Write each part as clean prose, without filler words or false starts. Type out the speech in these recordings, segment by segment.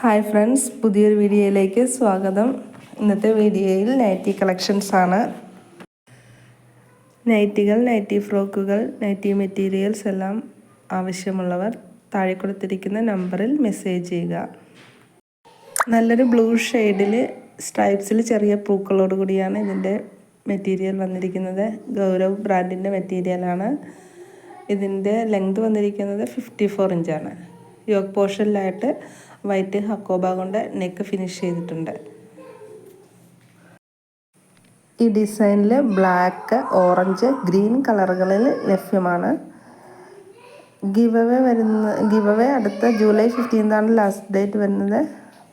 Hi friends, പുതിയൊരു വീഡിയോയിലേക്ക് സ്വാഗതം. ഇന്നത്തെ വീഡിയോയിൽ നൈറ്റി കളക്ഷൻസ് ആണ്. നൈറ്റികൾ, നൈറ്റി ഫ്രോക്കുകൾ, നൈറ്റി മെറ്റീരിയൽസ് എല്ലാം ആവശ്യമുള്ളവർ താഴെ കൊടുത്തിരിക്കുന്ന നമ്പറിൽ മെസ്സേജ് ചെയ്യുക. നല്ലൊരു ബ്ലൂ ഷെയ്ഡിൽ സ്ട്രൈപ്സിൽ ചെറിയ പൂക്കളോട് കൂടിയാണ് ഇതിൻ്റെ മെറ്റീരിയൽ വന്നിരിക്കുന്നത്. ഗൗരവ് ബ്രാൻഡിൻ്റെ മെറ്റീരിയലാണ്. ഇതിൻ്റെ ലെങ്ത് വന്നിരിക്കുന്നത് 54 ഇഞ്ചാണ്. യോക്ക് പോർഷനിലായിട്ട് വൈറ്റ് ഹക്കോബ കൊണ്ട് നെക്ക് ഫിനിഷ് ചെയ്തിട്ടുണ്ട്. ഈ ഡിസൈനിൽ ബ്ലാക്ക്, ഓറഞ്ച്, ഗ്രീൻ കളറുകളിൽ ലഭ്യമാണ്. ഗിവ് അവേ അടുത്ത ജൂലൈ 15 ലാസ്റ്റ് ഡേറ്റ് വരുന്നത്.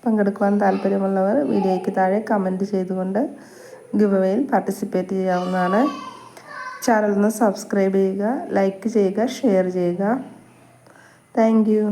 പങ്കെടുക്കുവാൻ താല്പര്യമുള്ളവർ വീഡിയോയ്ക്ക് താഴെ കമൻറ്റ് ചെയ്തുകൊണ്ട് ഗിവ് അവേയിൽ പാർട്ടിസിപ്പേറ്റ് ചെയ്യാവുന്നതാണ്. ചാനൽ ഒന്ന് സബ്സ്ക്രൈബ് ചെയ്യുക, ലൈക്ക് ചെയ്യുക, ഷെയർ ചെയ്യുക. Thank you.